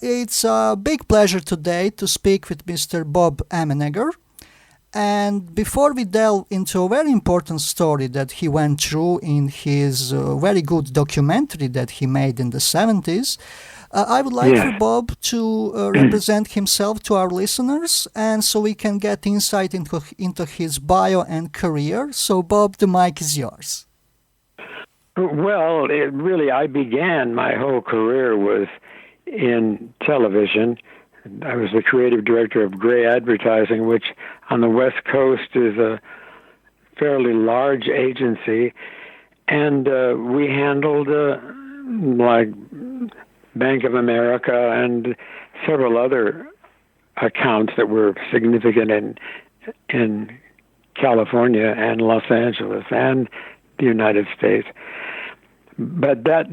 it's a big pleasure today to speak with Mr. Bob Emenegger. And before we delve into a very important story that he went through in his very good documentary that he made in the 70s, I would like for Bob to represent himself to our listeners, and so we can get insight into his bio and career. So, Bob, the mic is yours. Well, I began my whole career was in television. I was the creative director of Gray Advertising, which on the West Coast is a fairly large agency. And we handled like Bank of America and several other accounts that were significant in California and Los Angeles and the United States. But that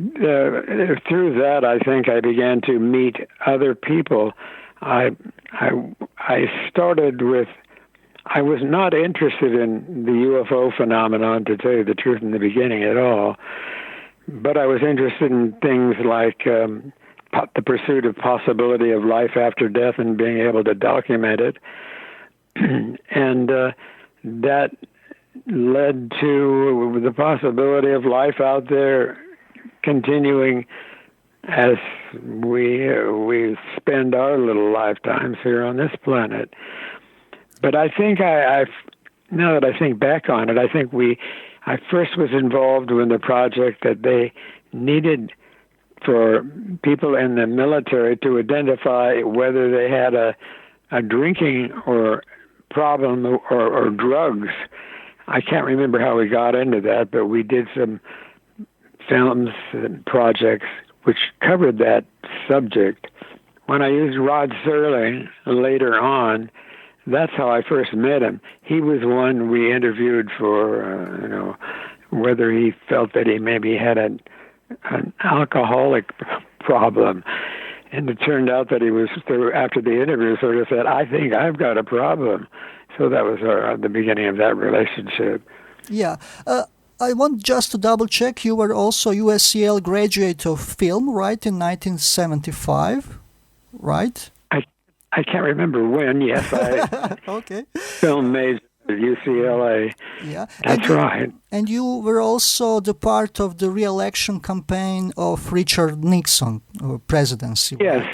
through that, I think I began to meet other people. I started with, I was not interested in the UFO phenomenon, to tell you the truth, in the beginning at all. But I was interested in things like the pursuit of possibility of life after death and being able to document it. And that led to the possibility of life out there continuing as we spend our little lifetimes here on this planet. But I think now that I think back on it, I think I first was involved in the project that they needed for people in the military to identify whether they had a drinking or problem or drugs. I can't remember how we got into that, but we did some films and projects which covered that subject. When I used Rod Serling later on, that's how I first met him. He was one we interviewed for, whether he felt that he maybe had an alcoholic problem. And it turned out that he was, after the interview, sort of said, I think I've got a problem. So that was the beginning of that relationship. Yeah. I want just to double check, you were also USCL graduate of film, right, in 1975, right? I can't remember when, yes. Okay. Film major at UCLA. Yeah. That's right. And you were also the part of the re-election campaign of Richard Nixon presidency. Yes,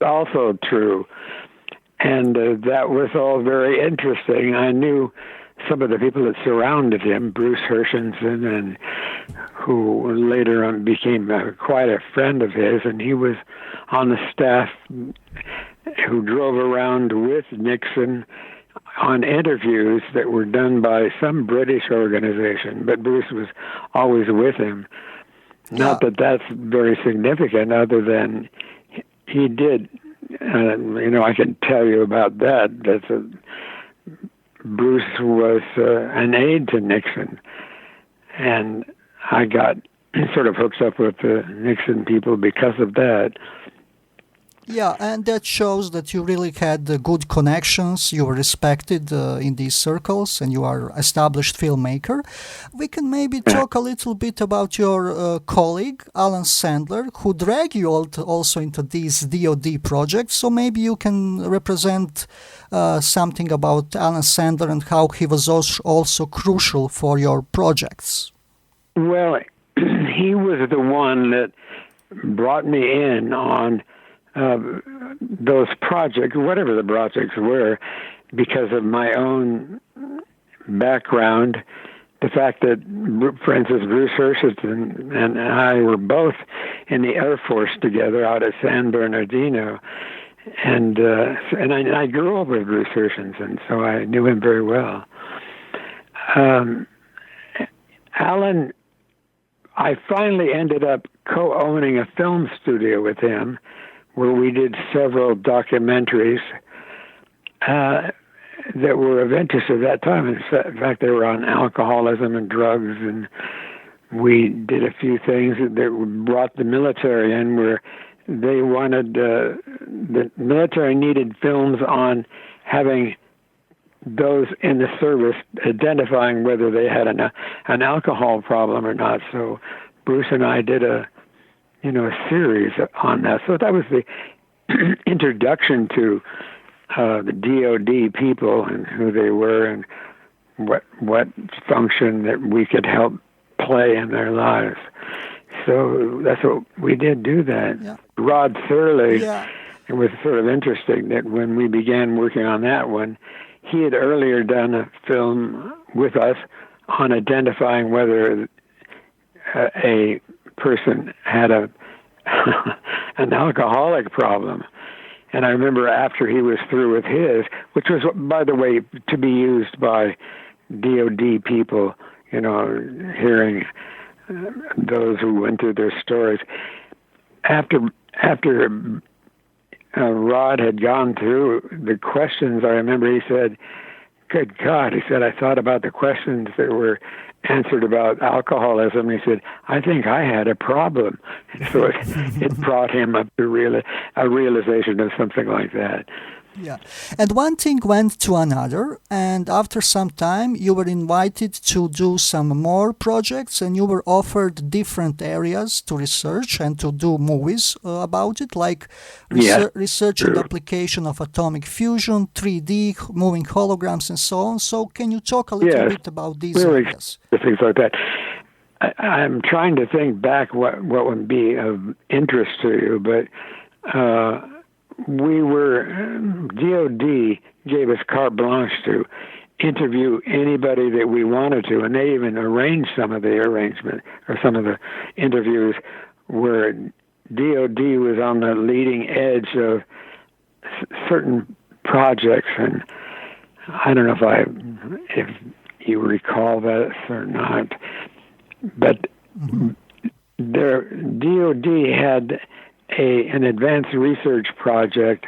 right? Also true. And that was all very interesting. I knew some of the people that surrounded him, Bruce Hershenson, and who later on became quite a friend of his, and he was on the staff who drove around with Nixon on interviews that were done by some British organization, but Bruce was always with him. Not that that's very significant, other than he did, I can tell you about that. Bruce was an aide to Nixon, and I got sort of hooked up with the Nixon people because of that. Yeah, and that shows that you really had good connections, you were respected in these circles, and you are an established filmmaker. We can maybe talk a little bit about your colleague, Alan Sandler, who dragged you also into these DoD projects. So maybe you can represent something about Alan Sandler and how he was also crucial for your projects. Well, he was the one that brought me in on those projects, whatever the projects were, because of my own background. The fact that, for instance, Bruce Hershenson and I were both in the Air Force together out at San Bernardino, and I grew up with Bruce Hershenson, so I knew him very well. Alan, I finally ended up co-owning a film studio with him, where we did several documentaries that were of interest at that time. In fact, they were on alcoholism and drugs, and we did a few things that brought the military in, where they wanted, the military needed films on having those in the service identifying whether they had an alcohol problem or not. So Bruce and I did a series on that. So that was introduction to the DOD people and who they were and what function that we could help play in their lives. So that's what we did, do that. Yeah. Rod Serling, Yeah. it was sort of interesting that when we began working on that one, he had earlier done a film with us on identifying whether a person had an alcoholic problem. And I remember after he was through with his, which was, by the way, to be used by DOD people, hearing those who went through their stories. After Rod had gone through the questions, I remember he said, "Good God," he said, "I thought about the questions that were answered about alcoholism." He said, "I think I had a problem." So it brought him up to a realization of something like that. Yeah. And one thing went to another, and after some time you were invited to do some more projects, and you were offered different areas to research and to do movies about it, like research and application of atomic fusion, 3D, moving holograms, and so on. So can you talk a little bit about these areas? Things like that. I'm trying to think back what would be of interest to you, but DOD gave us carte blanche to interview anybody that we wanted to, and they even arranged some of the interviews where DOD was on the leading edge of certain projects, and I don't know if you recall that or not, but their DOD had an advanced research project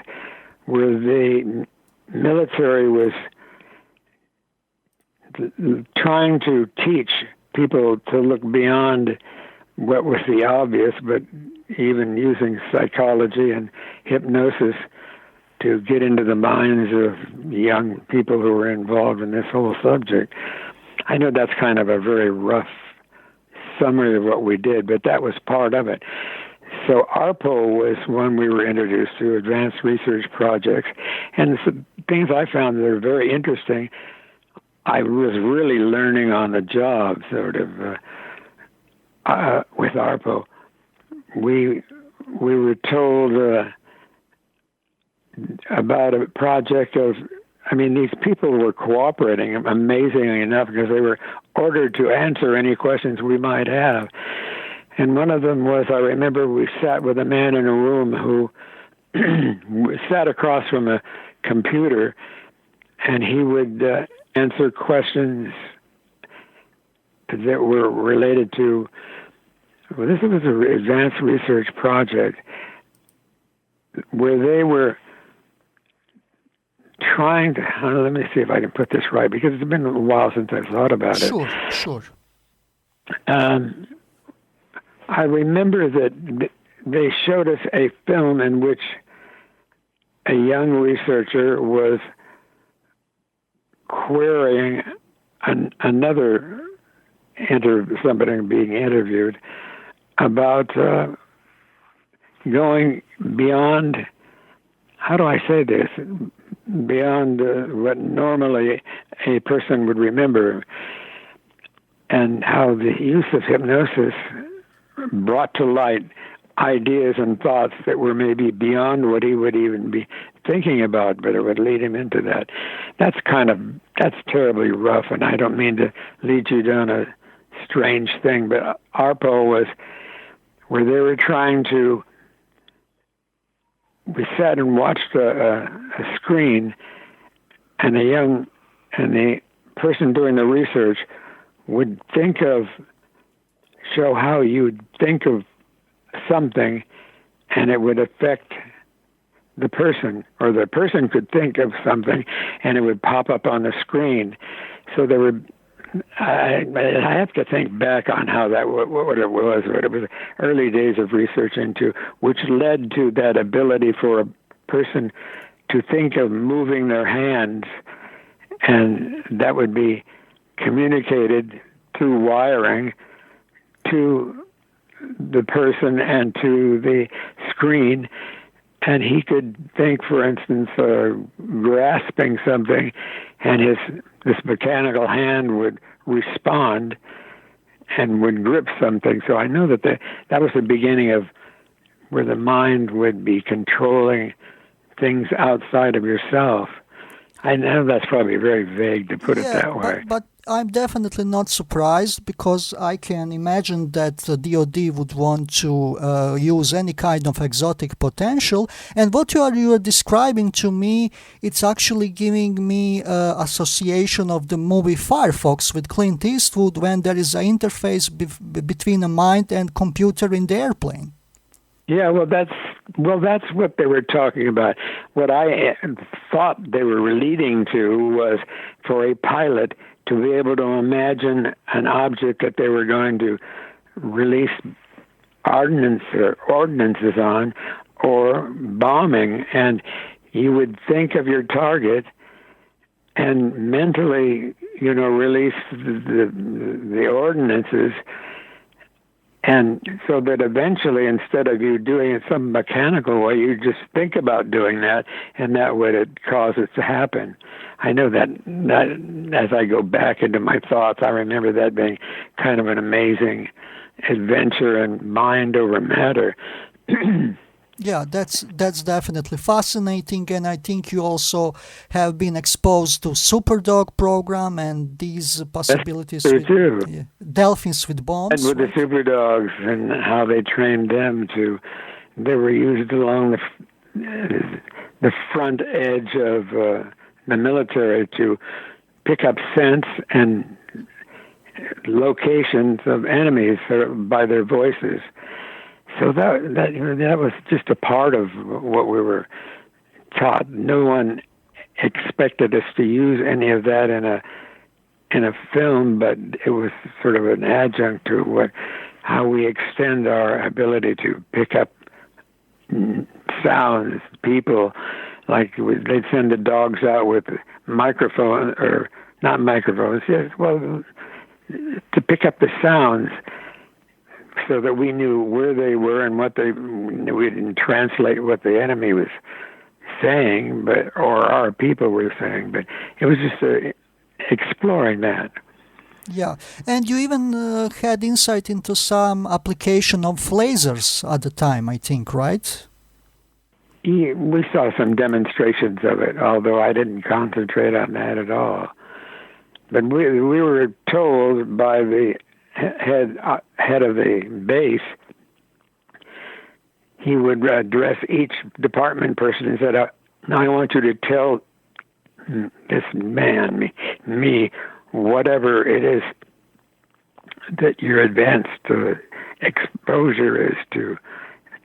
where the military was trying to teach people to look beyond what was the obvious, but even using psychology and hypnosis to get into the minds of young people who were involved in this whole subject. I know that's kind of a very rough summary of what we did, but that was part of it. So ARPO was one we were introduced to, Advanced Research Projects. And the things I found that are very interesting, I was really learning on the job, sort of, with ARPO. We were told about a project these people were cooperating amazingly enough because they were ordered to answer any questions we might have. And one of them was, I remember we sat with a man in a room who sat across from a computer, and he would answer questions that were related to, this was an advanced research project where they were trying to, let me see if I can put this right, because it's been a while since I've thought about it. Sure. I remember that they showed us a film in which a young researcher was querying somebody being interviewed about going beyond, how do I say this, beyond what normally a person would remember, and how the use of hypnosis brought to light ideas and thoughts that were maybe beyond what he would even be thinking about, but it would lead him into that. That's terribly rough, and I don't mean to lead you down a strange thing, but ARPO was where they were trying to, we sat and watched a screen, and the person doing the research would show how you'd think of something, and it would affect the person, or the person could think of something, and it would pop up on the screen. So there would, I have to think back on how that, what it was, but it was early days of research into, which led to that ability for a person to think of moving their hands, and that would be communicated through wiring to the person and to the screen, and he could think, for instance, grasping something, and this mechanical hand would respond and would grip something. So I know that that was the beginning of where the mind would be controlling things outside of yourself. I know that's probably very vague to put it that way. But I'm definitely not surprised, because I can imagine that the DoD would want to use any kind of exotic potential. And what you are describing to me, it's actually giving me association of the movie Firefox with Clint Eastwood, when there is an interface between a mind and computer in the airplane. Yeah, well, that's what they were talking about. What I thought they were leading to was for a pilot to be able to imagine an object that they were going to release ordnances on, or bombing, and you would think of your target and mentally, release the ordnances. And so that eventually, instead of you doing it some mechanical way, you just think about doing that, and that would cause it to happen. I know that as I go back into my thoughts, I remember that being kind of an amazing adventure and mind over matter. Yeah, that's definitely fascinating, and I think you also have been exposed to Superdog program and these possibilities with dolphins with bombs. And with the Superdogs and how they trained them they were used along the front edge of the military to pick up scents and locations of enemies by their voices. So that was just a part of what we were taught. No one expected us to use any of that in a film, but it was sort of an adjunct to how we extend our ability to pick up sounds, people. Like they'd send the dogs out with microphones, or not microphones, yes, well, to pick up the sounds, so that we knew where they were and we didn't translate what the enemy was saying, or our people were saying, but it was just exploring that. Yeah, and you even had insight into some application of lasers at the time, I think, right? We saw some demonstrations of it, although I didn't concentrate on that at all. But we were told by the head of the base, he would address each department person and said, "Now I want you to tell this man, me, whatever it is that your advanced exposure is to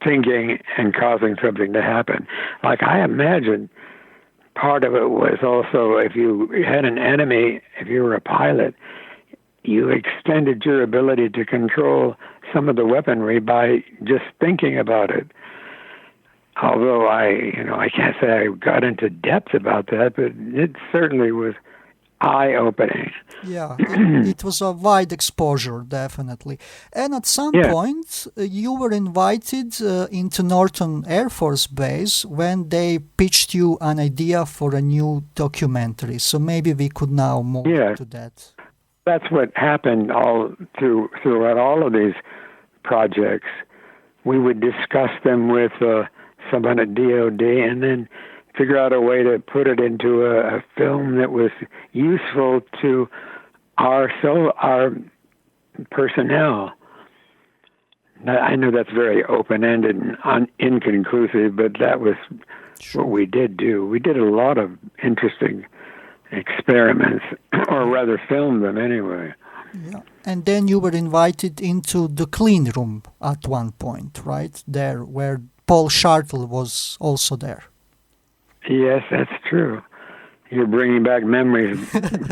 thinking and causing something to happen." Like, I imagine part of it was also, if you had an enemy, if you were a pilot, you extended your ability to control some of the weaponry by just thinking about it. Although I can't say I got into depth about that, but it certainly was eye-opening. Yeah, it was a wide exposure, definitely. And at some point, you were invited into Norton Air Force Base when they pitched you an idea for a new documentary. So maybe we could now move to that. That's what happened throughout all of these projects. We would discuss them with someone at DoD, and then figure out a way to put it into a film that was useful to our personnel. I know that's very open-ended and inconclusive, but that was what we did do. We did a lot of interesting experiments, or rather filmed them anyway. Yeah. And then you were invited into the clean room at one point, right? There, where Paul Shartle was also there. Yes, that's true. You're bringing back memories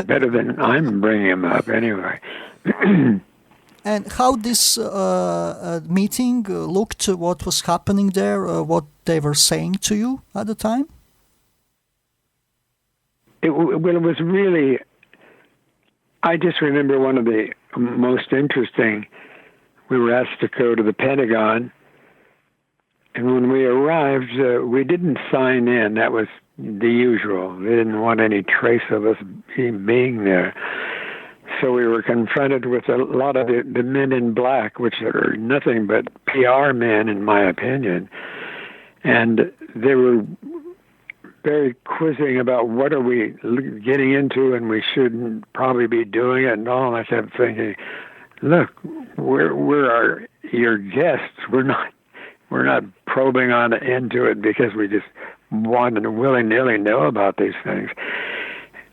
better than I'm bringing them up anyway. And how this meeting looked, what was happening there, what they were saying to you at the time? It was really, I just remember one of the most interesting, we were asked to go to the Pentagon And when we arrived, we didn't sign in. That was the usual. They didn't want any trace of us being there. So we were confronted with a lot of the men in black, which are nothing but PR men, in my opinion. And they were very quizzing about what are we getting into, and we shouldn't probably be doing it and all. And I kept thinking, look, we're your guests. We're not probing on into it because we just want to willy-nilly know about these things.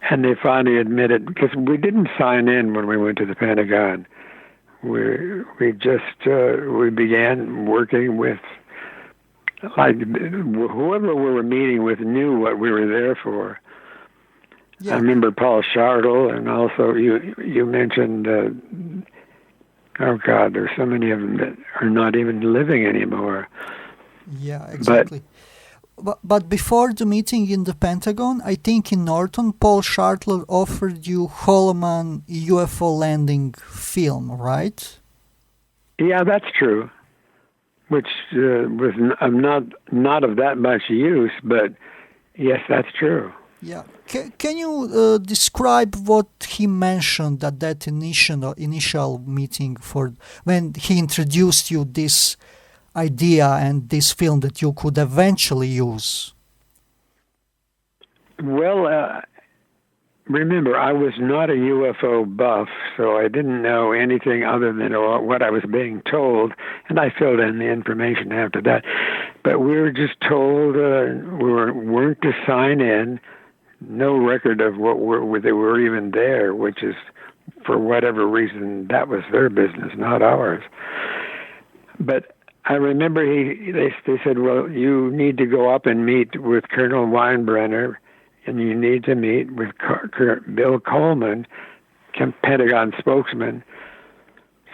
And they finally admitted, because we didn't sign in when we went to the Pentagon. We began working with, like, whoever we were meeting with knew what we were there for. Yeah. I remember Paul Shartle, and also you mentioned, oh God, there's so many of them that are not even living anymore. Yeah, exactly. But before the meeting in the Pentagon, I think in Norton, Paul Shartle offered you Holloman UFO landing film, right? Yeah, that's true. Which was not of that much use, but yes, that's true. Yeah. Can you describe what he mentioned at that initial meeting for when he introduced you this idea and this film that you could eventually use? Well, remember, I was not a UFO buff, so I didn't know anything other than what I was being told, and I filled in the information after that. But we were just told we weren't to sign in, no record of they were even there, which is, for whatever reason, that was their business, not ours. But I remember they said, well, you need to go up and meet with Colonel Weinbrenner, and you need to meet with Bill Coleman, Pentagon spokesman.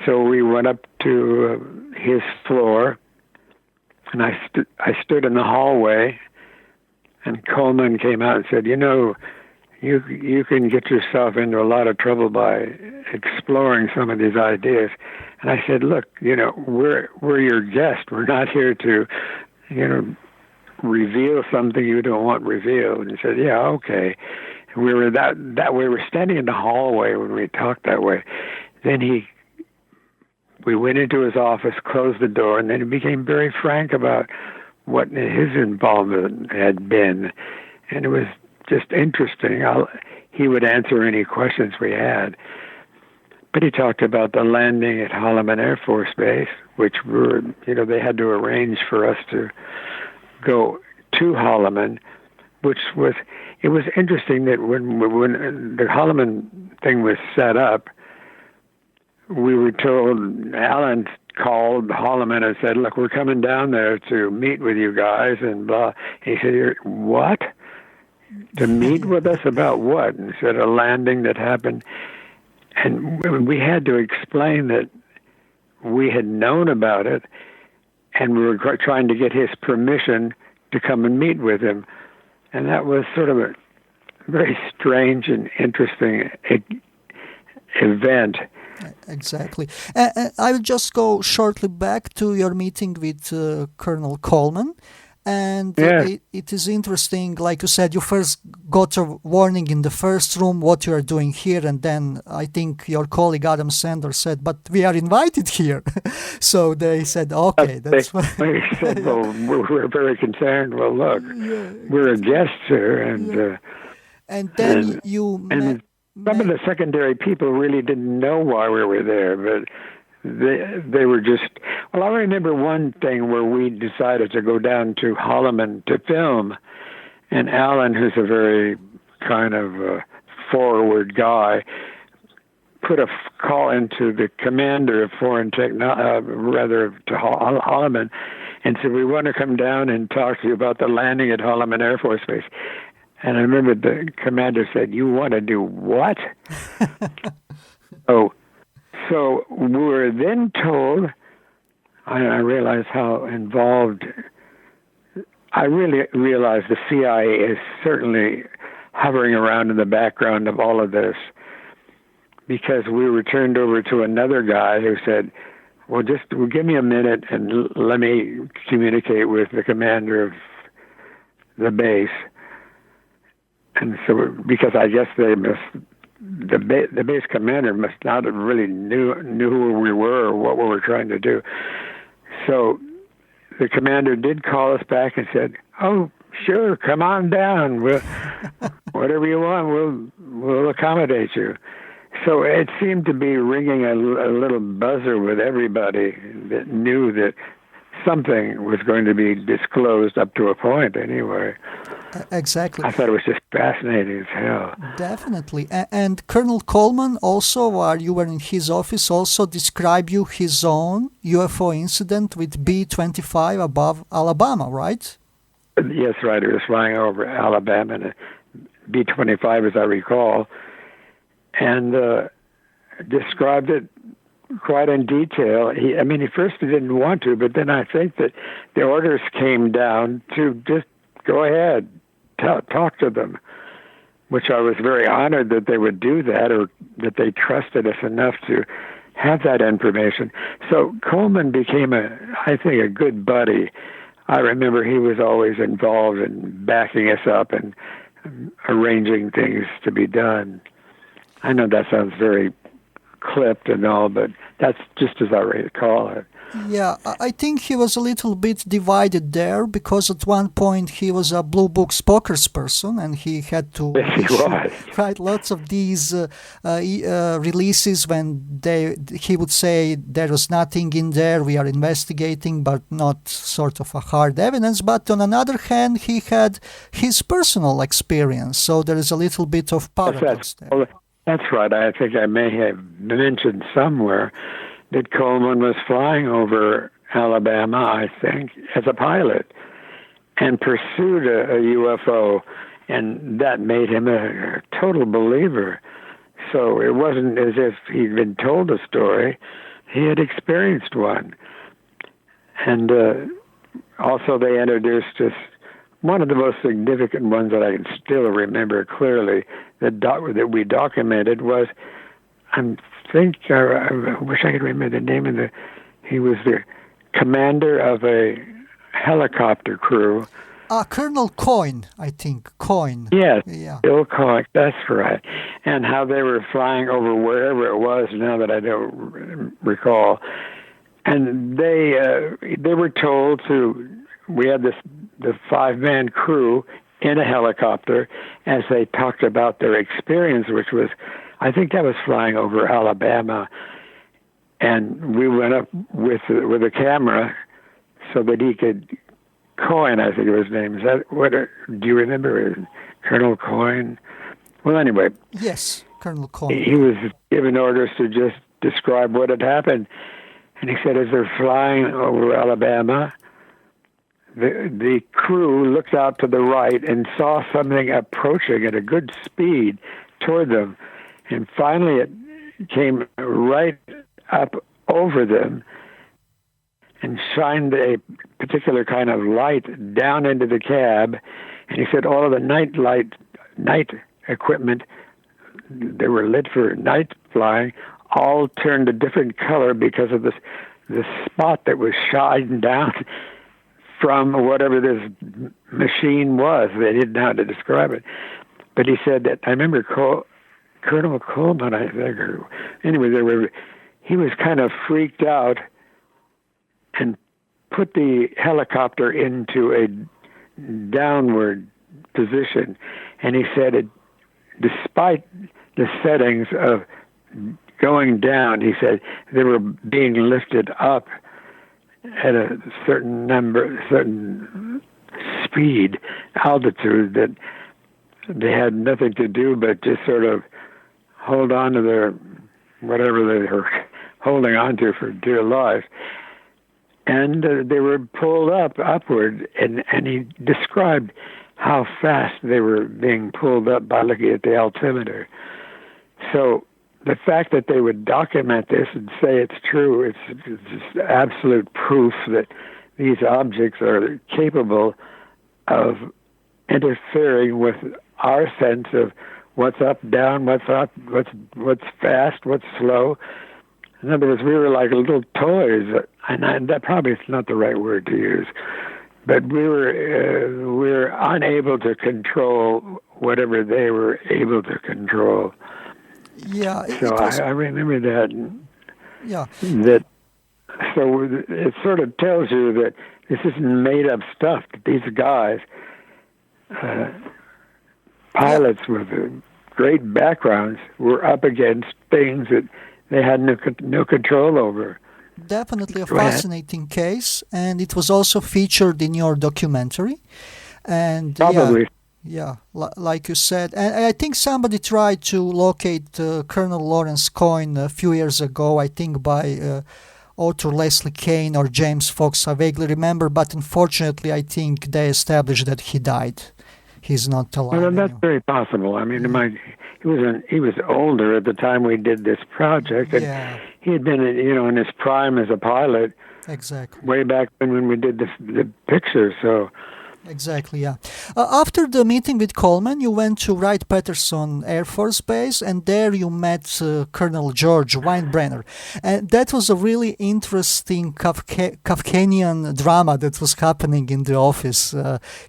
So we went up to his floor, and I stood in the hallway, and Coleman came out and said, you know, you can get yourself into a lot of trouble by exploring some of these ideas. And I said, look, you know, we're your guest. We're not here to, you know, reveal something you don't want revealed. And he said, yeah, okay. And we were we were standing in the hallway when we talked that way. Then we went into his office, closed the door, and then he became very frank about what his involvement had been. And it was just interesting. He would answer any questions we had. But he talked about the landing at Holloman Air Force Base, which they had to arrange for us to go to Holloman, it was interesting that when the Holloman thing was set up, we were told, Alan called Holloman and said, look, we're coming down there to meet with you guys, and blah. And he said, what? To meet with us about what? And he said, a landing that happened. And we had to explain that we had known about it, and we were trying to get his permission to come and meet with him. And that was sort of a very strange and interesting event. Exactly. I will just go shortly back to your meeting with Colonel Coleman. And it is interesting, like you said, you first got a warning in the first room what you are doing here, and then I think your colleague Adam Sanders said, but we are invited here. So they said, okay, that's they said, well, we're very concerned. Well, look, we're a guest here, and then some of the secondary people really didn't know why we were there, but they were just, well, I remember one thing where we decided to go down to Holloman to film, and Alan, who's a very kind of forward guy, put a call into the commander of foreign to Holloman, and said, we want to come down and talk to you about the landing at Holloman Air Force Base. And I remember the commander said, you want to do what? So we were then told, I realized how involved, I really realized the CIA is certainly hovering around in the background of all of this, because we were turned over to another guy who said, well, just give me a minute and let me communicate with the commander of the base. And so, because I guess the base commander must not have really knew who we were or what we were trying to do. So the commander did call us back and said, "Oh, sure, come on down. Whatever you want, we'll accommodate you." So it seemed to be ringing a little buzzer with everybody that knew that something was going to be disclosed up to a point anyway. Exactly. I thought it was just fascinating as hell. Definitely. And Colonel Coleman also, while you were in his office, also described you his own UFO incident with B-25 above Alabama, right? Yes, right. It was flying over Alabama in a B-25, as I recall, and described it quite in detail. At first he didn't want to, but then I think that the orders came down to just go ahead, talk to them, which I was very honored that they would do that, or that they trusted us enough to have that information. So Coleman became, I think, a good buddy. I remember he was always involved in backing us up and arranging things to be done. I know that sounds very clipped and all, but that's just as I recall it. Yeah, I think he was a little bit divided there, because at one point he was a Blue Book spokesperson and he had to write lots of these releases when he would say there was nothing in there, we are investigating, but not sort of a hard evidence. But on another hand, he had his personal experience, so there is a little bit of paradox there. Well, that's right. I think I may have mentioned somewhere that Coleman was flying over Alabama, I think, as a pilot, and pursued a UFO, and that made him a total believer. So it wasn't as if he'd been told a story. He had experienced one. And also they introduced us, one of the most significant ones that I can still remember clearly that we documented was, I wish I could remember the name of he was the commander of a helicopter crew. Colonel Coyne, I think. Coyne. Yes, yeah. Bill Coyne, that's right. And how they were flying over wherever it was, now that I don't recall. And they were told we had the 5-man crew in a helicopter as they talked about their experience, which was, I think that was flying over Alabama, and we went up with a camera so that he could. Coyne, I think his name. Is that what? Do you remember Colonel Coyne? Well, anyway. Yes, Colonel Coyne. He was given orders to just describe what had happened, and he said as they're flying over Alabama, the crew looked out to the right and saw something approaching at a good speed toward them. And finally it came right up over them and shined a particular kind of light down into the cab. And he said all of the night equipment, they were lit for night flying, all turned a different color because of the spot that was shining down from whatever this machine was. They didn't know how to describe it. But he said that, I remember Colonel Coleman, I think, anyway, he was kind of freaked out and put the helicopter into a downward position. And he said, despite the settings of going down, he said they were being lifted up at a certain speed, altitude, that they had nothing to do but just sort of hold on to their whatever they were holding on to for dear life. And they were pulled upward, and he described how fast they were being pulled up by looking at the altimeter. So the fact that they would document this and say it's true, it's just absolute proof that these objects are capable of interfering with our sense of what's up, down, what's up, what's fast, what's slow. In other words, we were like little toys, and that probably is not the right word to use, but we were unable to control whatever they were able to control. Yeah, So I remember that. Yeah. That. So it sort of tells you that this isn't made up stuff. That these guys, pilots with great backgrounds, were up against things that they had no control over. Definitely a fascinating case, and it was also featured in your documentary. And probably. Yeah, like you said. And I think somebody tried to locate Colonel Lawrence Coyne a few years ago, I think by author Leslie Kane or James Fox, I vaguely remember, but unfortunately I think they established that he died. He's not alive. Well, that's very possible. I mean, he was older at the time we did this project, and he had been, in his prime as a pilot. Exactly. Way back when we did the pictures. So. Exactly, yeah. After the meeting with Coleman, you went to Wright-Patterson Air Force Base, and there you met Colonel George Weinbrenner. And that was a really interesting Kafkanian drama that was happening in the office.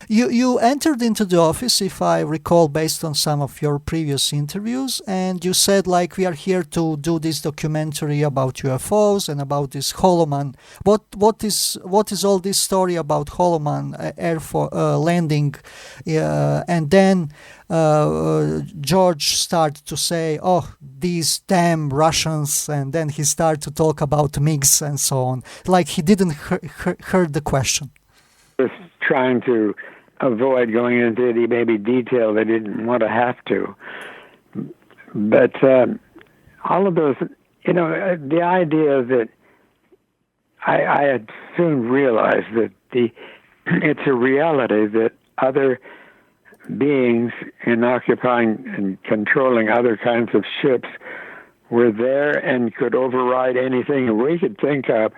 You entered into the office, if I recall, based on some of your previous interviews, and you said, like, we are here to do this documentary about UFOs and about this Holloman. What is all this story about Holloman Air Force landing, and then George started to say, "Oh, these damn Russians," and then he started to talk about MiGs and so on. Like he didn't heard the question. Just trying to avoid going into any maybe detail they didn't want to have to. But all of those, the idea that I had soon realized that it's a reality that other beings in occupying and controlling other kinds of ships were there and could override anything we could think of.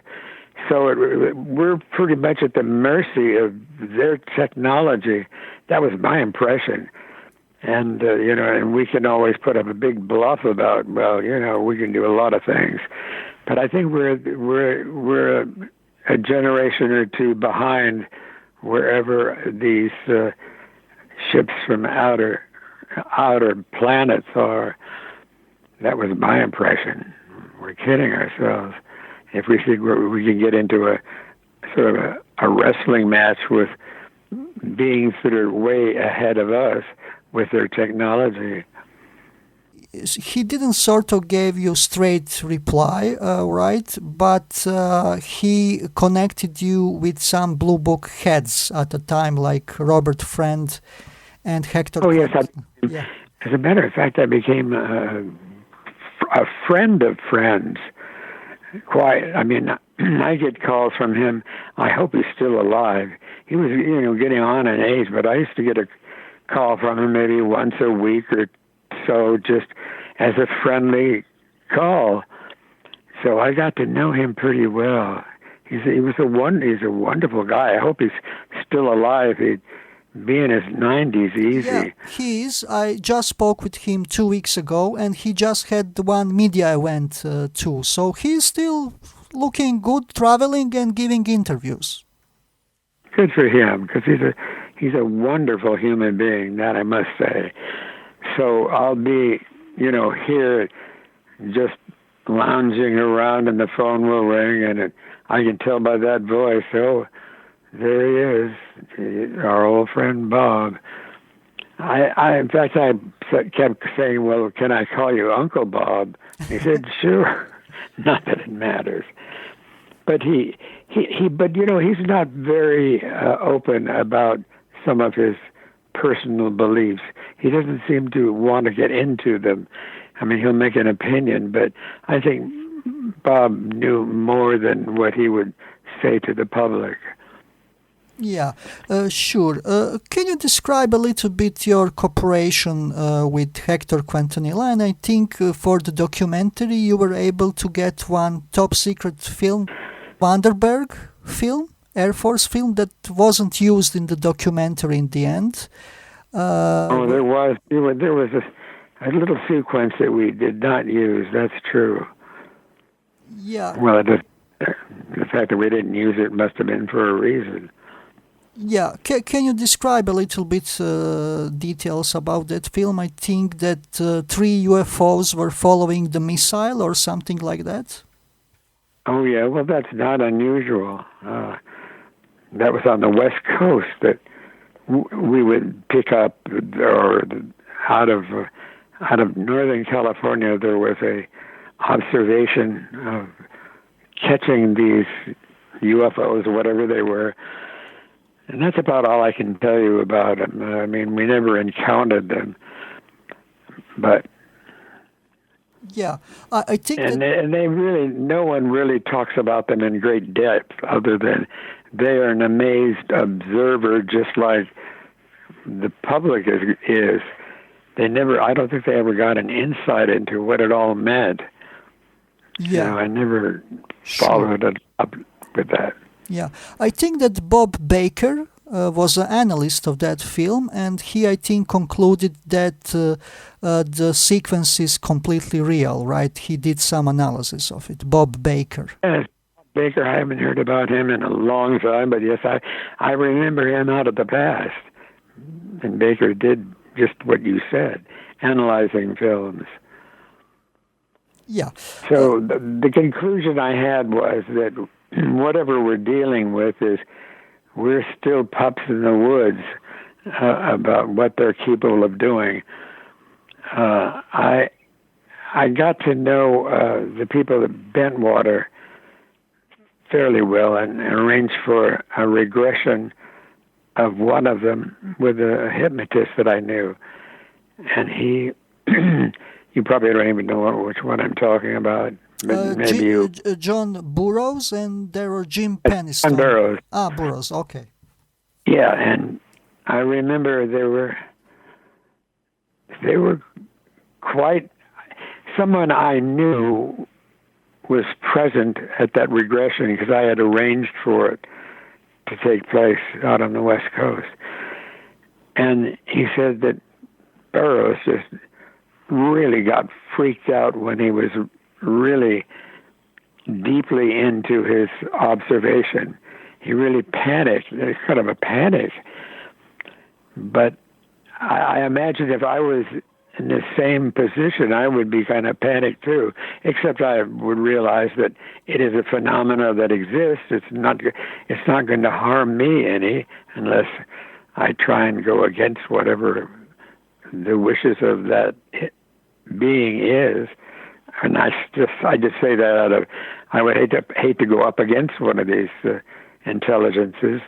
So we're pretty much at the mercy of their technology. That was my impression. And, and we can always put up a big bluff about, we can do a lot of things. But I think we're a generation or two behind wherever these ships from outer planets are. That was my impression. We're kidding ourselves if we think we can get into a sort of a wrestling match with beings that are way ahead of us with their technology. He didn't sort of give you straight reply, right? But he connected you with some Blue Book heads at the time, like Robert Friend and Hector. Oh, yes. As a matter of fact, I became a friend of friends. I get calls from him. I hope he's still alive. He was, getting on in age, but I used to get a call from him maybe once a week or so, just as a friendly call. So I got to know him pretty well. He's a wonderful guy. I hope he's still alive. He'd be in his 90s easy. Yeah, he is. I just spoke with him 2 weeks ago, and he just had one media event too. So he's still looking good, traveling and giving interviews. Good for him, because he's a wonderful human being, that I must say. So I'll be, here just lounging around and the phone will ring, and I can tell by that voice, oh, there he is, our old friend Bob. In fact, I kept saying, well, can I call you Uncle Bob? He said, sure. Not that it matters. But he's not very open about some of his personal beliefs. He doesn't seem to want to get into them. I mean, he'll make an opinion, but I think Bob knew more than what he would say to the public. Yeah, sure. Can you describe a little bit your cooperation with Hector Quintanilla? And I think for the documentary you were able to get one top secret film, Vandenberg film, Air Force film, that wasn't used in the documentary in the end. There was a little sequence that we did not use. That's true. Yeah. Well, the fact that we didn't use it must have been for a reason. Yeah, can you describe a little bit details about that film? I think that three UFOs were following the missile or something like that. Oh, yeah, well, that's not unusual. That was on the West Coast that we would pick up, or out of Northern California, there was a observation of catching these UFOs, whatever they were. And that's about all I can tell you about them. I mean, we never encountered them, but Yeah, I think and that. and they really, no one really talks about them in great depth, other than they are an amazed observer, just like the public is. They never, I don't think they ever got an insight into what it all meant. Yeah, I never sure. followed it up with that. Yeah, I think that Bob Baker was an analyst of that film, and he, I think, concluded that the sequence is completely real, right? He did some analysis of it. Bob Baker. Yes, Baker, I haven't heard about him in a long time, but yes, I remember him out of the past. And Baker did just what you said, analyzing films. Yeah. So the conclusion I had was that whatever we're dealing with is we're still pups in the woods about what they're capable of doing. I got to know the people at Bentwater fairly well and arranged for a regression of one of them with a hypnotist that I knew. And he, you probably don't even know which one I'm talking about. But maybe you. John Burroughs, and there were Jim Peniston. John Burroughs. Ah, Burroughs, okay. Yeah, and I remember they were quite, someone I knew was present at that regression because I had arranged for it to take place out on the West Coast. And he said that Burroughs just really got freaked out when he was really deeply into his observation. He really panicked. There's kind of a panic. But I imagine if I was in the same position, I would be kind of panicked too, except I would realize that it is a phenomena that exists. It's not going to harm me any unless I try and go against whatever the wishes of that being is. And I just say that out of, I would hate to go up against one of these intelligences,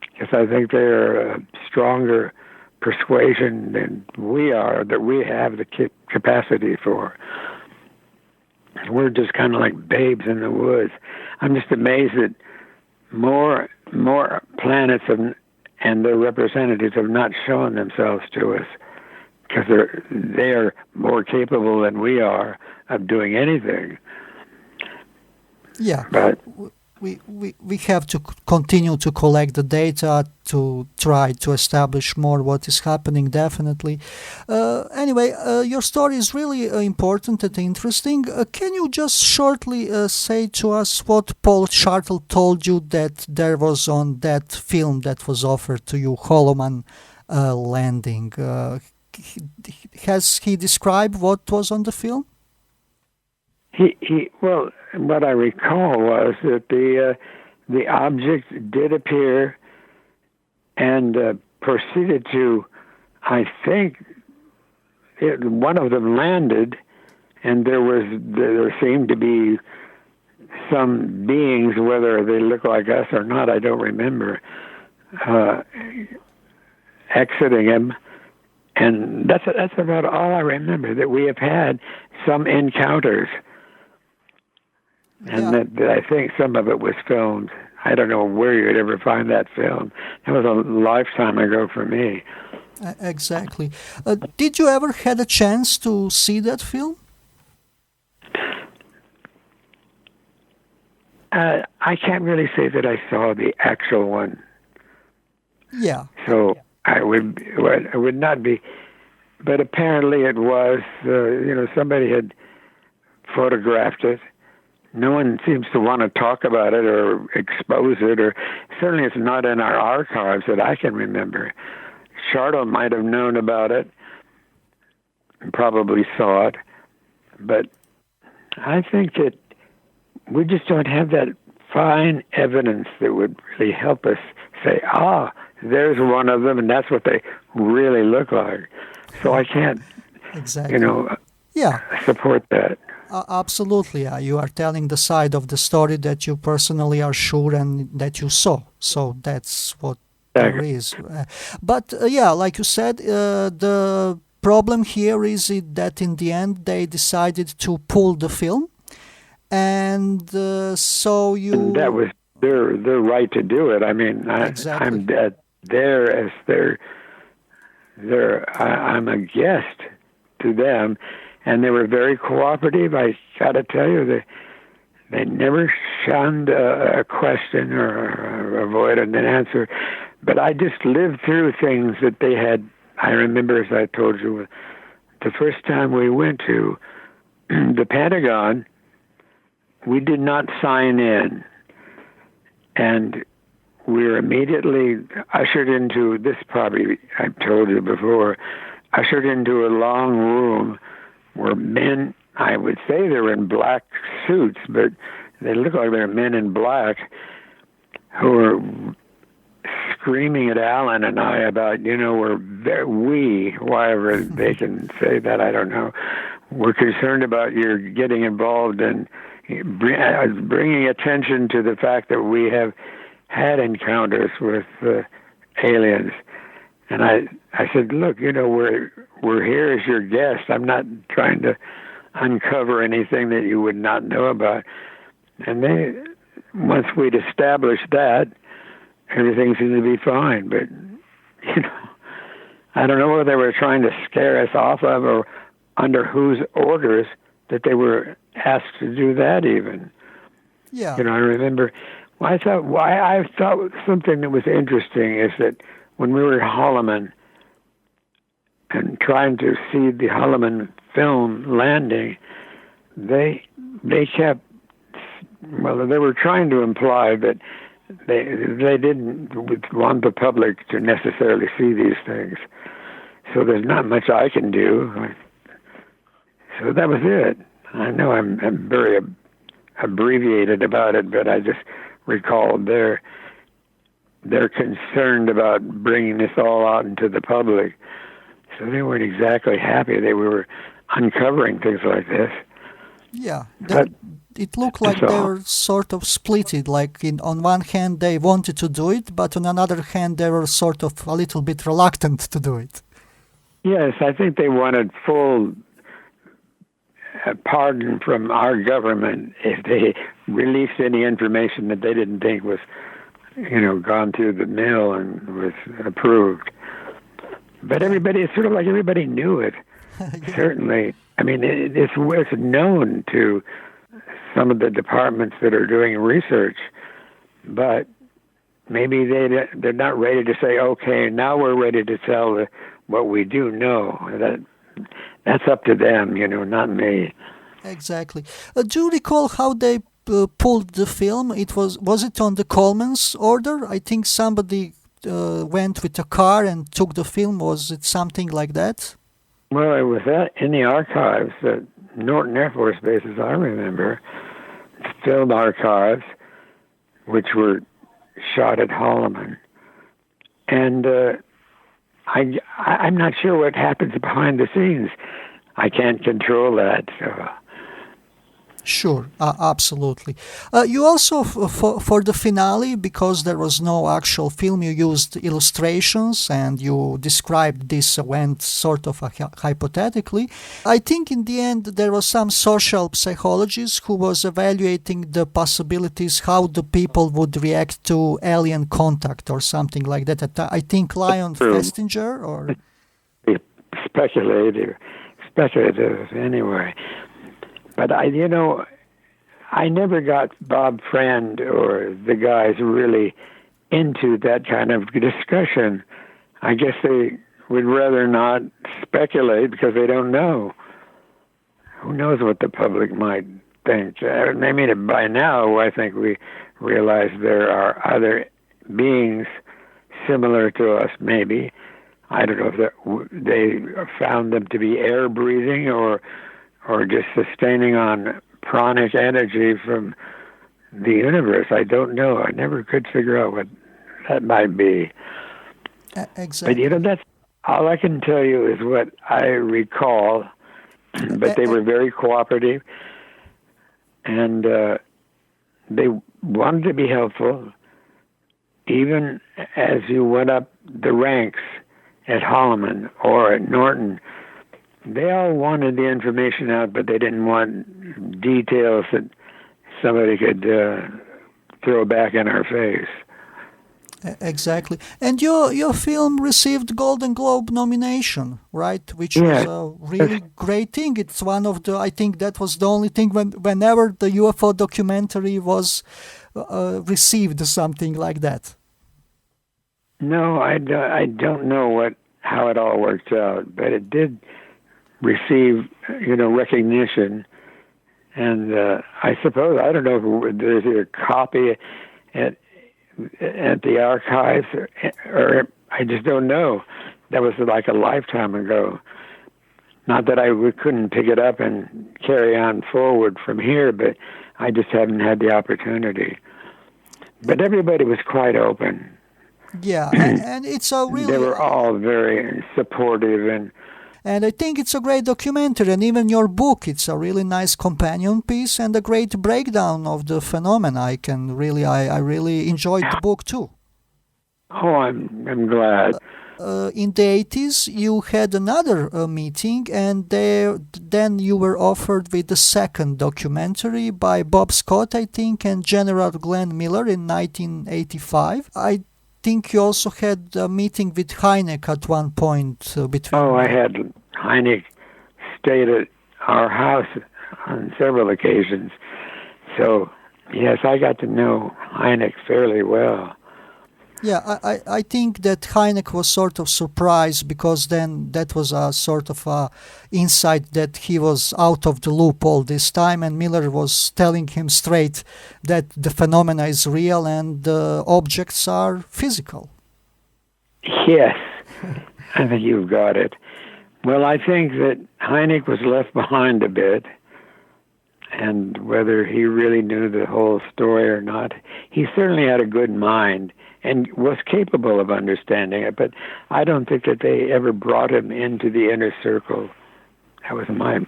because I think they're a stronger persuasion than we are, that we have the capacity for. We're just kind of like babes in the woods. I'm just amazed that more planets and their representatives have not shown themselves to us, because they are more capable than we are of doing anything. Yeah, but we have to continue to collect the data to try to establish more what is happening, definitely. Anyway, your story is really important and interesting. Can you just shortly say to us what Paul Shartle told you that there was on that film that was offered to you, Holloman Landing? Has he described what was on the film? Well, what I recall was that the object did appear and proceeded to, I think, one of them landed, and there seemed to be some beings, whether they look like us or not, I don't remember, exiting him. And that's about all I remember, that we have had some encounters. And that I think some of it was filmed. I don't know where you'd ever find that film. That was a lifetime ago for me. Exactly. Did you ever had a chance to see that film? I can't really say that I saw the actual one. Yeah. So I would not be. But apparently it was, somebody had photographed it. no one seems to want to talk about it or expose it, or certainly it's not in our archives that I can remember. Charlotte might have known about it and probably saw it, but I think that we just don't have that fine evidence that would really help us say, there's one of them, and that's what they really look like. So I can't, exactly. Support that. Absolutely. You are telling the side of the story that you personally are sure and that you saw. So that's what there is. But like you said, the problem here is that in the end they decided to pull the film. And so you... And that was their right to do it. I mean, exactly. I'm I'm a guest to them, and they were very cooperative. I got to tell you, they never shunned a question or avoided an answer. But I just lived through things that they had. I remember, as I told you, the first time we went to the Pentagon, we did not sign in. And we were immediately ushered into, this probably I've told you before, ushered into a long room where men, I would say they were in black suits, but they looked like they were men in black who were screaming at Alan and I about, however they can say that, I don't know, we're concerned about your getting involved in bringing attention to the fact that we have had encounters with aliens. And I said, look, we're here as your guest. I'm not trying to uncover anything that you would not know about. And once we'd established that, everything seemed to be fine. But, I don't know whether they were trying to scare us off of or under whose orders that they were asked to do that even. Yeah. I remember, I thought something that was interesting is that when we were at Holloman and trying to see the Holloman film landing, they were trying to imply that they didn't want the public to necessarily see these things. So there's not much I can do. So that was it. I know I'm very abbreviated about it, but I just recalled they're concerned about bringing this all out into the public. So they weren't exactly happy they were uncovering things like this. Yeah, it looked like they were sort of splitted. Like on one hand they wanted to do it, but on another hand they were sort of a little bit reluctant to do it. Yes, I think they wanted full pardon from our government if they released any information that they didn't think was, gone through the mill and was approved. But it's sort of like everybody knew it. Yeah. Certainly. I mean, it's known to some of the departments that are doing research, but maybe they're not ready to say, okay, now we're ready to tell what we do know. That's up to them, not me. Exactly. Do you recall how they pulled the film? Was it on the Coleman's order? I think somebody went with a car and took the film. Was it something like that? Well, it was in the archives at Norton Air Force Base, as I remember. Film archives, which were shot at Holloman. And I'm not sure what happens behind the scenes. I can't control that. So. Sure, absolutely. You also, for the finale, because there was no actual film, you used illustrations and you described this event sort of hypothetically. I think in the end there was some social psychologist who was evaluating the possibilities how the people would react to alien contact or something like that. I think Leon Festinger or... Speculative anyway. But I never got Bob Friend or the guys really into that kind of discussion. I guess they would rather not speculate because they don't know. Who knows what the public might think. I mean, by now, I think we realize there are other beings similar to us, maybe. I don't know if they found them to be air breathing or just sustaining on pranic energy from the universe. I don't know. I never could figure out what that might be. Exactly. But that's all I can tell you is what I recall. But they were very cooperative, and they wanted to be helpful, even as you went up the ranks at Holloman or at Norton. They all wanted the information out, but they didn't want details that somebody could throw back in our face. Exactly. And your film received Golden Globe nomination, right? Which was a really great thing. It's one of the, I think that was the only thing whenever the UFO documentary was received something like that. No, I don't know how it all worked out, but it did receive, recognition. And I suppose, I don't know if there's a copy at the archives, or I just don't know. That was like a lifetime ago. Not that we couldn't pick it up and carry on forward from here, but I just haven't had the opportunity. But everybody was quite open. Yeah, and it's a really... They were all very supportive, and I think it's a great documentary, and even your book, it's a really nice companion piece and a great breakdown of the phenomena. I really enjoyed the book too. Oh, I'm glad. In the 80s, you had another meeting, and then you were offered with the second documentary by Bob Scott, I think, and General Glenn Miller in 1985. I think you also had a meeting with Hynek at one point between... Oh, I had Hynek stayed at our house on several occasions. So, yes, I got to know Hynek fairly well. Yeah, I think that Hynek was sort of surprised, because then that was a sort of a insight that he was out of the loop all this time, and Miller was telling him straight that the phenomena is real and the objects are physical. Yes, I think you've got it. Well, I think that Hynek was left behind a bit, and whether he really knew the whole story or not, he certainly had a good mind and was capable of understanding it, but I don't think that they ever brought him into the inner circle. That was my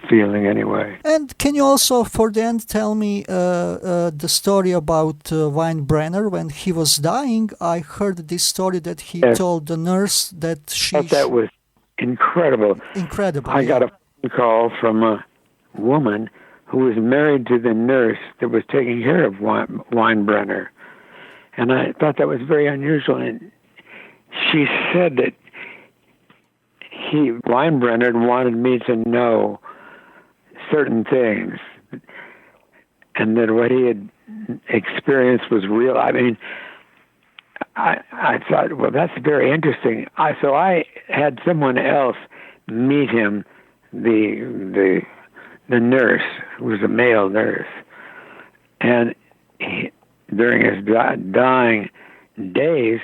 feeling anyway. And can you also, for the end, tell me the story about Weinbrenner when he was dying? I heard this story that he told the nurse that she... That was incredible. Incredible. I got a phone call from a woman who was married to the nurse that was taking care of Weinbrenner. And I thought that was very unusual. And she said that Weinbrenner wanted me to know certain things, and that what he had experienced was real. I mean, I thought, well, that's very interesting. So I had someone else meet him, the nurse, who was a male nurse, and during his dying days,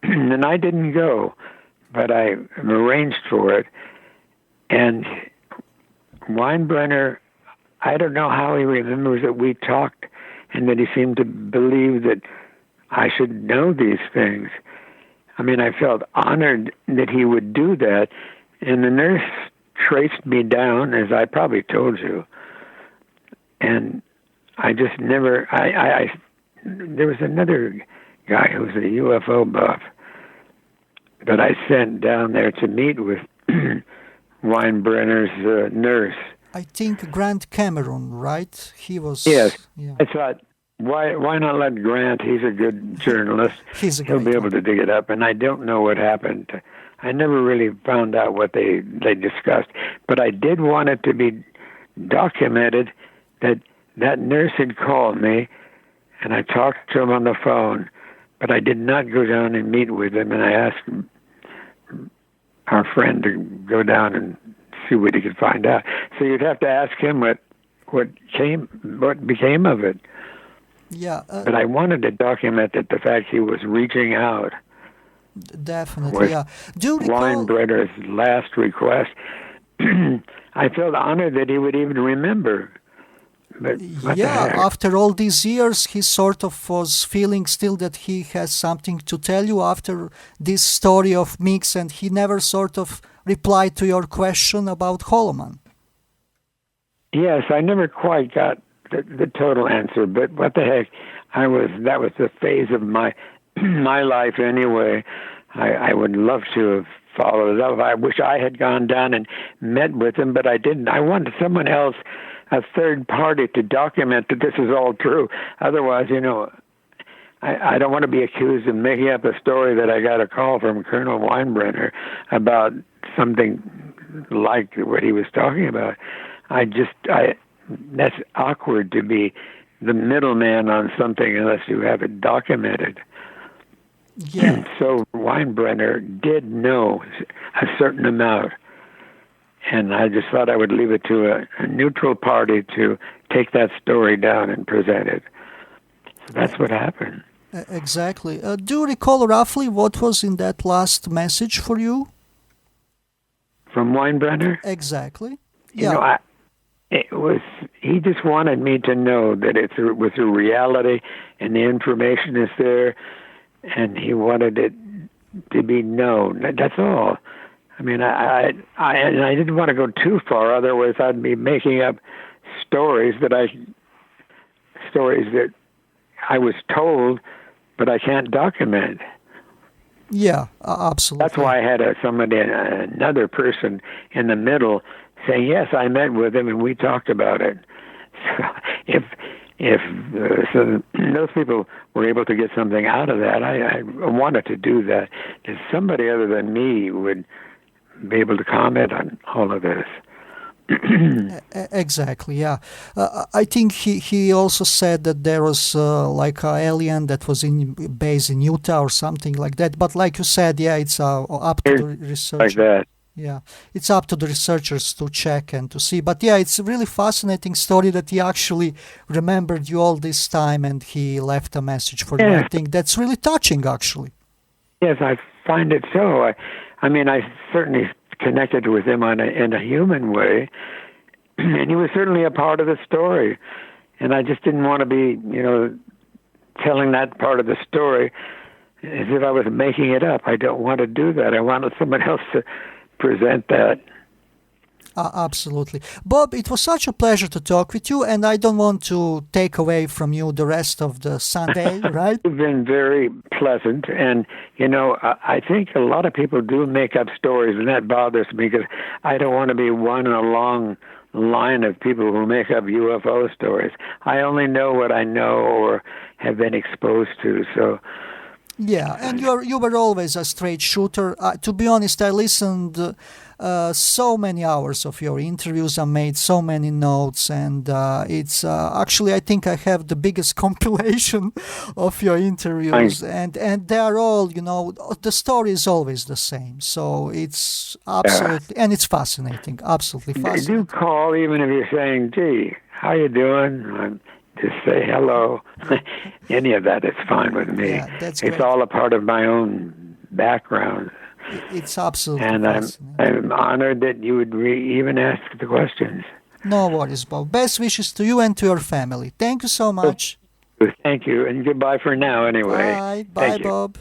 and I didn't go, but I arranged for it. And Weinbrenner, I don't know how he remembers that we talked and that he seemed to believe that I should know these things. I mean, I felt honored that he would do that. And the nurse traced me down, as I probably told you. And I just never, there was another guy who was a UFO buff that I sent down there to meet with Weinbrenner's nurse. I think Grant Cameron, right? He was... Yes. Yeah. I thought, why not let Grant? He's a good journalist. He'll be able to dig it up. And I don't know what happened. I never really found out what they discussed. But I did want it to be documented that nurse had called me, and I talked to him on the phone, but I did not go down and meet with him, and I asked our friend to go down and see what he could find out. So you'd have to ask him what what became of it. Yeah, But I wanted to document the fact he was reaching out. definitely. Yeah. Do you recall? Weinbrenner's last request. I felt honored that he would even remember. But what the heck? After all these years, he sort of was feeling still that he has something to tell you after this story of Mix, and he never sort of replied to your question about Holloman. Yes, I never quite got the total answer, but what the heck? That was the phase of my my life anyway. I would love to have followed it up. I wish I had gone down and met with him, but I didn't. I wanted someone else, a third party, to document that this is all true. Otherwise, I don't want to be accused of making up a story that I got a call from Colonel Weinbrenner about something like what he was talking about. That's awkward to be the middleman on something unless you have it documented. Yeah. So Weinbrenner did know a certain amount, and I just thought I would leave it to a neutral party to take that story down and present it. So that's what happened. Exactly. Do you recall roughly what was in that last message for you? From Weinbrenner? Exactly. He just wanted me to know that it was a reality and the information is there, and he wanted it to be known. That's all. I mean, I didn't want to go too far, otherwise I'd be making up stories that I was told, but I can't document. Yeah, absolutely. That's why I had another person in the middle saying, yes, I met with him and we talked about it. So if those people were able to get something out of that, I wanted to do that. If somebody other than me would be able to comment on all of this. Exactly, yeah. I think he also said that there was like an alien that was based in Utah or something like that. But like you said, yeah, it's up to the researchers. Like that. Yeah, it's up to the researchers to check and to see. But yeah, it's a really fascinating story that he actually remembered you all this time and he left a message for you. I think that's really touching, actually. Yes, I find it so. I mean, I certainly connected with him in a human way, and he was certainly a part of the story. And I just didn't want to be, telling that part of the story as if I was making it up. I don't want to do that. I wanted someone else to present that. Absolutely. Bob, it was such a pleasure to talk with you, and I don't want to take away from you the rest of the Sunday, right? You've been very pleasant, and, I think a lot of people do make up stories, and that bothers me because I don't want to be one in a long line of people who make up UFO stories. I only know what I know or have been exposed to, so... Yeah, and you were always a straight shooter. To be honest, I listened so many hours of your interviews. I made so many notes, and it's actually, I think I have the biggest compilation of your interviews, and they are all, the story is always the same. So it's absolutely, and it's fascinating, absolutely fascinating. Do call even if you're saying, gee, how you doing? Just say hello. Any of that is fine with me. Yeah, that's great. It's all a part of my own background. It's absolutely and I'm honored that you would even ask the questions. No worries, Bob. Best wishes to you and to your family. Thank you so much. Thank you, and goodbye for now anyway. Bye, Bob.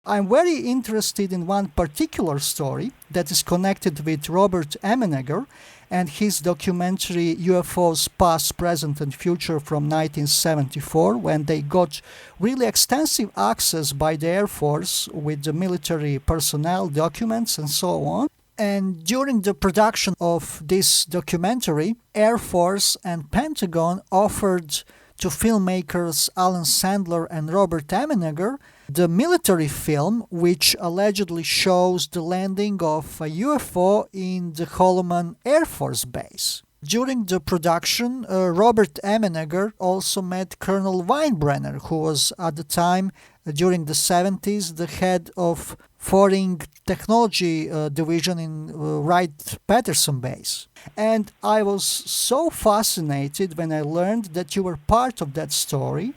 I'm very interested in one particular story that is connected with Robert Emenegger and his documentary UFOs Past, Present and Future from 1974, when they got really extensive access by the Air Force with the military personnel, documents and so on. And during the production of this documentary, Air Force and Pentagon offered to filmmakers Alan Sandler and Robert Emenegger the military film, which allegedly shows the landing of a UFO in the Holloman Air Force Base. During the production, Robert Emenegger also met Colonel Weinbrenner, who was at the time during the 70s, the head of Foreign Technology Division in Wright-Patterson base. And I was so fascinated when I learned that you were part of that story,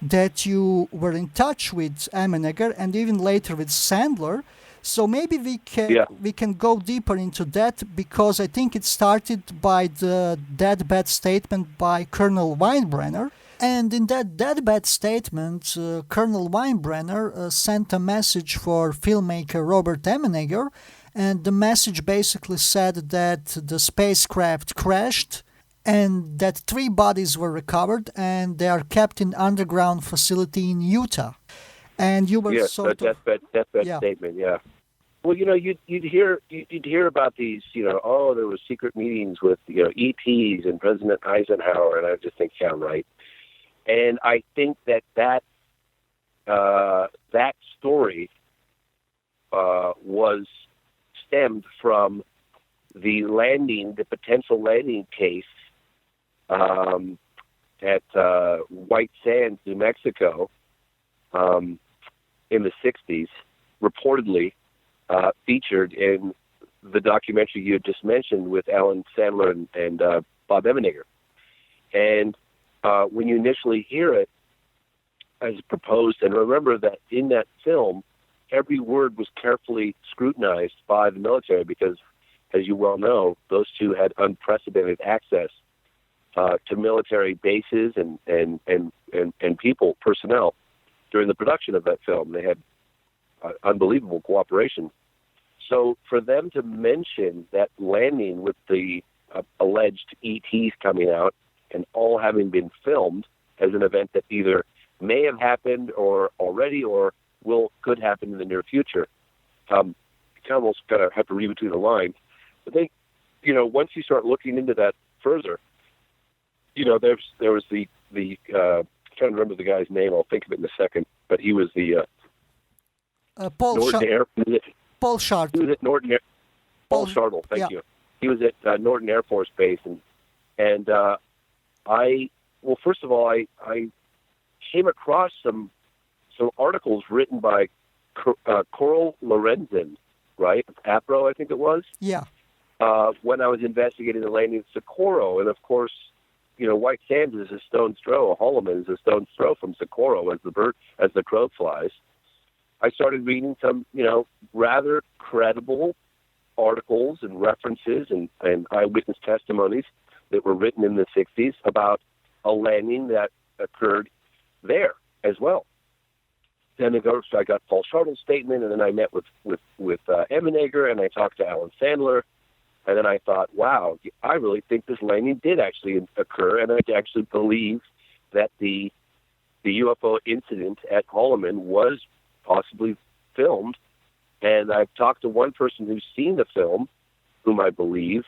that you were in touch with Emenegger and even later with Sandler. So maybe we can go deeper into that, because I think it started by the deathbed statement by Colonel Weinbrenner. And in that deathbed statement, Colonel Weinbrenner sent a message for filmmaker Robert Emenegger, and the message basically said that the spacecraft crashed and that 3 bodies were recovered and they are kept in underground facility in Utah. And you were deathbed statement, yeah. Well, you'd hear about these, there was secret meetings with, ETs and President Eisenhower, and I just think, yeah, right. And I think that story was stemmed from the potential landing case at White Sands, New Mexico, in the 60s, reportedly featured in the documentary you had just mentioned with Alan Sandler and Bob Emenegger. And when you initially hear it as proposed, and remember that in that film, every word was carefully scrutinized by the military because, as you well know, those two had unprecedented access to military bases and personnel during the production of that film. They had unbelievable cooperation. So for them to mention that landing with the alleged ETs coming out and all having been filmed as an event that either may have happened or already or could happen in the near future, you almost kind of have to read between the lines. But then, once you start looking into that further, there was the I'm trying to remember the guy's name. I'll think of it in a second. But he was the Paul Shartle. He was at Norton Air. Paul Shartle. Thank you. He was at Norton Air Force Base, and first of all, I came across some articles written by Coral Lorenzen, right? APRO, I think it was. Yeah. When I was investigating the landing of Socorro, and of course, White Sands is a stone's throw. Holloman is a stone's throw from Socorro as the crow flies. I started reading some, rather credible articles and references and eyewitness testimonies that were written in the 60s about a landing that occurred there as well. Then I got Paul Shartle's statement, and then I met with Emenegger, and I talked to Alan Sandler, and then I thought, wow, I really think this landing did actually occur, and I actually believe that the UFO incident at Holloman was possibly filmed. And I've talked to one person who's seen the film, whom I believe,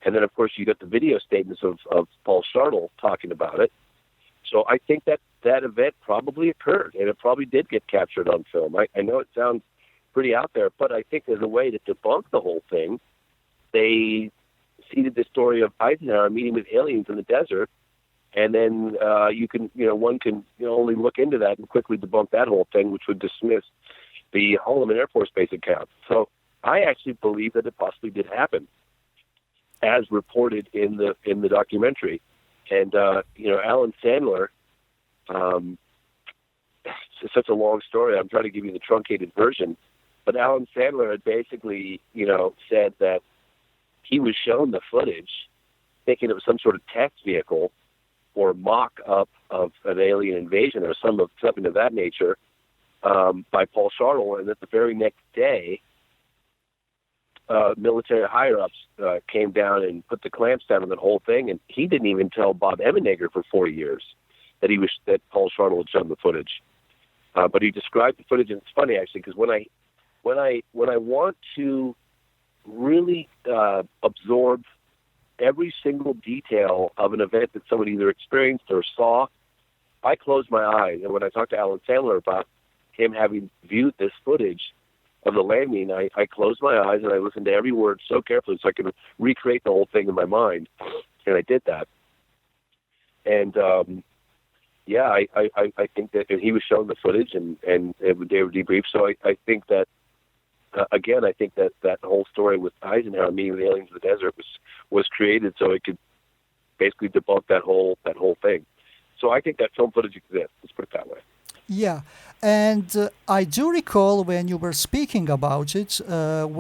and then of course you got the video statements of Paul Shartle talking about it. So I think that event probably occurred, and it probably did get captured on film. I know it sounds pretty out there, but I think there's a way to debunk the whole thing. They seeded the story of Eisenhower meeting with aliens in the desert, and then one can only look into that and quickly debunk that whole thing, which would dismiss the Holloman Air Force Base account. So I actually believe that it possibly did happen, as reported in the documentary. And Alan Sandler, it's such a long story. I'm trying to give you the truncated version, but Alan Sandler had basically said that he was shown the footage, thinking it was some sort of test vehicle or mock-up of an alien invasion or something of that nature, by Paul Shartle, and that the very next day, military higher-ups came down and put the clamps down on the whole thing, and he didn't even tell Bob Emenegger for 4 years that Paul Shartle had shown the footage. But he described the footage, and it's funny actually because when I want to really absorb every single detail of an event that someone either experienced or saw, I close my eyes. And when I talk to Alan Sandler about him having viewed this footage of the landing, I closed my eyes and I listened to every word so carefully so I could recreate the whole thing in my mind. And I did that. And yeah, I think that he was shown the footage and they were debriefed. So I think that, again, I think that whole story with Eisenhower meeting with aliens in the desert was created so it could basically debunk that whole thing. So I think that film footage exists. Let's put it that way. Yeah, and I do recall when you were speaking about it,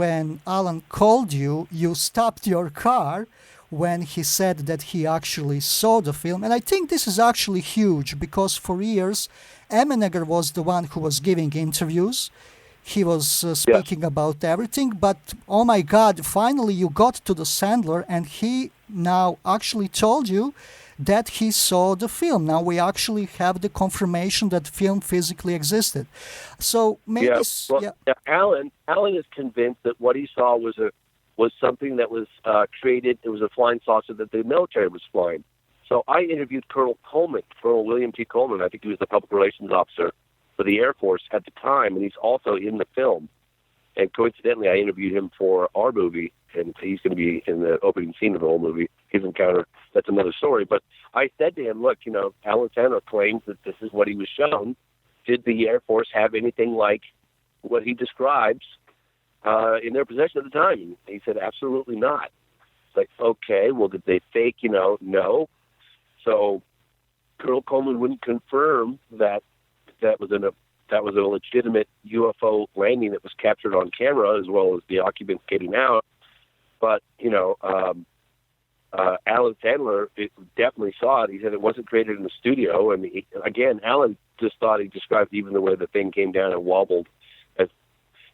when Alan called you, you stopped your car when he said that he actually saw the film. And I think this is actually huge because for years, Emenegger was the one who was giving interviews. He was speaking about everything, but oh my God, finally you got to the Sandler and he now actually told you that he saw the film. Now we actually have the confirmation that film physically existed. So maybe Alan is convinced that what he saw was something that was created. It was a flying saucer that the military was flying. So I interviewed Colonel William T. Coleman. I think he was the public relations officer for the Air Force at the time, and he's also in the film. And coincidentally, I interviewed him for our movie, and he's going to be in the opening scene of the whole movie. His encounter, that's another story. But I said to him, look, Alan Sandler claims that this is what he was shown. Did the Air Force have anything like what he describes in their possession at the time? And he said, absolutely not. It's like, okay, well, did they fake, no. So Colonel Coleman wouldn't confirm that was a legitimate UFO landing that was captured on camera, as well as the occupants getting out. But, Alan Sandler definitely saw it. He said it wasn't created in the studio. And again, Alan just thought he described even the way the thing came down and wobbled. As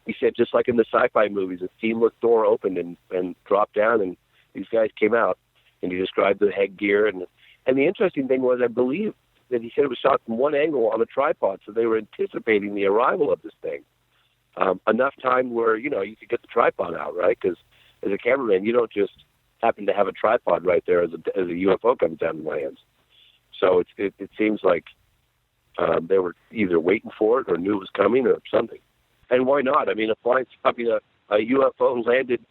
he said, just like in the sci-fi movies, a seamless door opened and dropped down, and these guys came out. And he described the headgear. And the interesting thing was, I believe, that he said it was shot from one angle on a tripod, so they were anticipating the arrival of this thing. Enough time where, you could get the tripod out, right? Because as a cameraman, you don't just happen to have a tripod right there as a UFO comes down and lands. So it seems like they were either waiting for it or knew it was coming or something. And why not? I mean, a UFO landed,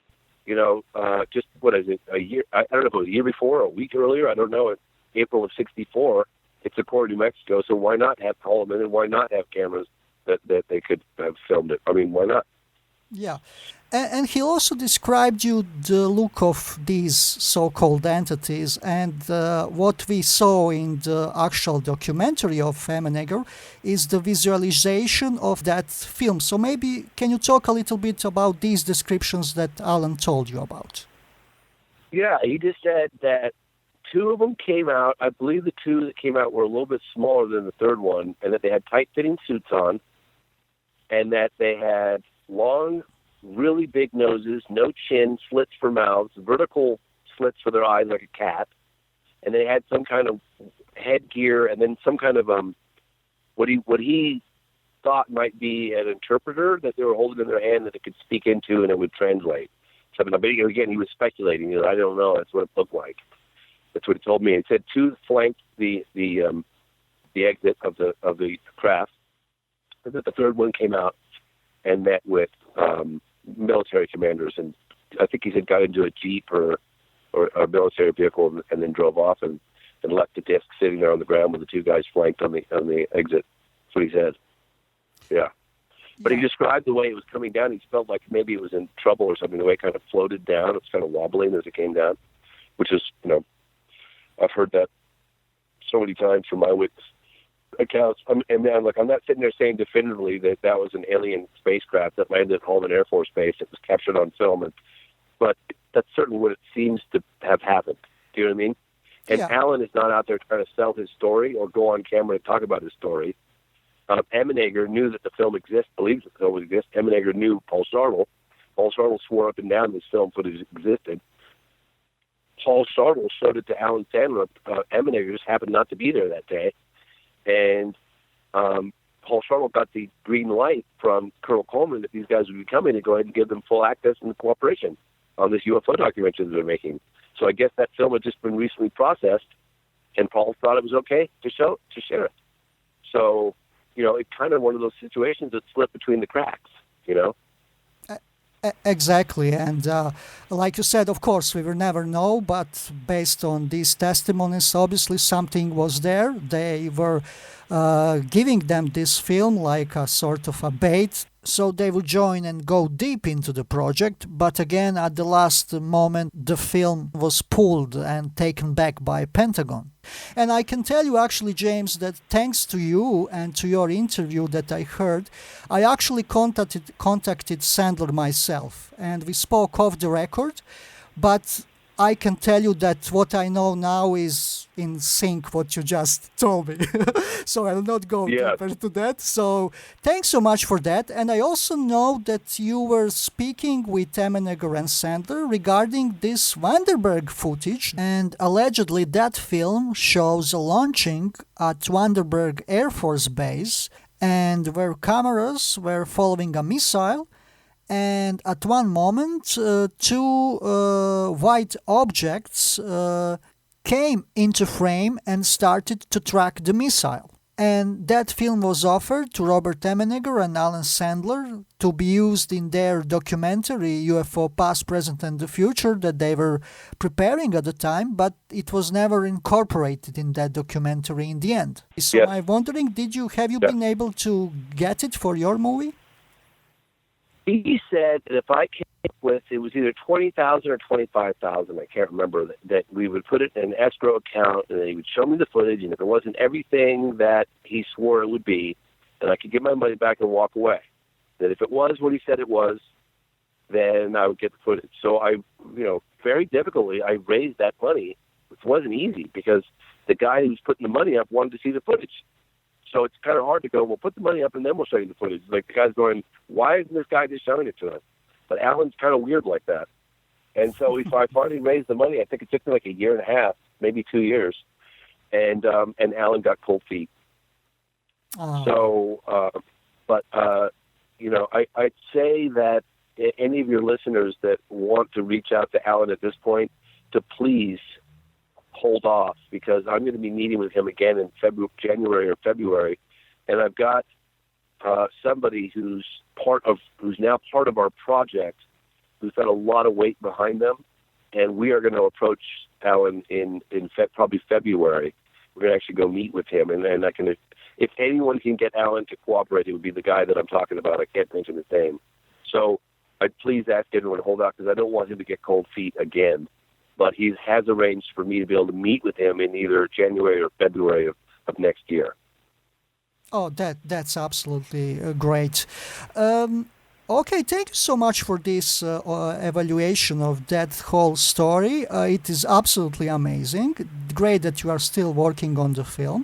just, what is it, a year? I don't know if it was a year before or a week earlier. I don't know. In April of '64. It's Socorro, New Mexico, so why not have Holloman and why not have cameras that they could have filmed it? I mean, why not? Yeah. And he also described you the look of these so-called entities, and what we saw in the actual documentary of Emenegger is the visualization of that film. So maybe can you talk a little bit about these descriptions that Alan told you about? Yeah, he just said that two of them came out. I believe the two that came out were a little bit smaller than the third one, and that they had tight-fitting suits on, and that they had long, really big noses, no chin, slits for mouths, vertical slits for their eyes like a cat, and they had some kind of headgear, and then some kind of what he thought might be an interpreter that they were holding in their hand that it could speak into and it would translate. Something. But again, he was speculating. I don't know. That's what it looked like. That's what he told me. He said two flanked the exit of the craft, and that the third one came out and met with military commanders, and I think he said got into a jeep or a military vehicle and then drove off and left the disc sitting there on the ground with the two guys flanked on the exit. That's what he said. Yeah. But he described the way it was coming down. He felt like maybe it was in trouble or something. The way it kind of floated down. It was kind of wobbling as it came down, which is, I've heard that so many times from eyewitness accounts. I'm not sitting there saying definitively that was an alien spacecraft that landed at Holloman Air Force Base. It was captured on film, but that's certainly what it seems to have happened. Do you know what I mean? And Alan is not out there trying to sell his story or go on camera and talk about his story. Emenegger knew that the film exists, believes the film exists. Emenegger knew Paul Sartle. Paul Sartle swore up and down this film footage existed. Paul Sartle showed it to Alan Sandler. Emenegger just happened not to be there that day. And Paul Sartle got the green light from Colonel Coleman that these guys would be coming to go ahead and give them full access and cooperation on this UFO documentary that they're making. So I guess that film had just been recently processed, and Paul thought it was okay to share it. So, it's kind of one of those situations that slip between the cracks, Exactly, and like you said, of course, we will never know, but based on these testimonies, obviously something was there. They were giving them this film like a sort of a bait, so they would join and go deep into the project. But again, at the last moment, the film was pulled and taken back by Pentagon. And I can tell you actually, James, that thanks to you and to your interview that I heard, I actually contacted Sandler myself, and we spoke off the record. But I can tell you that what I know now is in sync what you just told me. So I'll not go deeper to that. So thanks so much for that. And I also know that you were speaking with Emenegger and Sandler regarding this Vandenberg footage. And allegedly that film shows a launching at Vandenberg Air Force Base, and where cameras were following a missile. And at one moment, two white objects came into frame and started to track the missile. And that film was offered to Robert Emenegger and Alan Sandler to be used in their documentary UFO Past, Present and the Future that they were preparing at the time, but it was never incorporated in that documentary in the end. So Yes. I'm wondering, have you been able to get it for your movie? He said that if I came up with, it was either 20,000 or 25,000, I can't remember, that we would put it in an escrow account, and then he would show me the footage, and if it wasn't everything that he swore it would be, then I could get my money back and walk away. That if it was what he said it was, then I would get the footage. So I, very difficultly, I raised that money, which wasn't easy, because the guy who was putting the money up wanted to see the footage. So it's kind of hard to go, well, put the money up and then we'll show you the footage. Like the guy's going, why isn't this guy just showing it to us? But Alan's kind of weird like that. And so I finally raised the money. I think it took me like a year and a half, maybe 2 years. And Alan got cold feet. Oh. So, I'd say that any of your listeners that want to reach out to Alan at this point, to please hold off, because I'm going to be meeting with him again in January or February, and I've got somebody who's now part of our project, who's got a lot of weight behind them, and we are going to approach Alan in probably February. We're going to actually go meet with him, and I can, if anyone can get Alan to cooperate, it would be the guy that I'm talking about. I can't mention his name, so I'd please ask everyone to hold out, because I don't want him to get cold feet again. But he has arranged for me to be able to meet with him in either January or February of next year. Oh, that's absolutely great. Okay, thank you so much for this evaluation of that whole story. It is absolutely amazing. Great that you are still working on the film.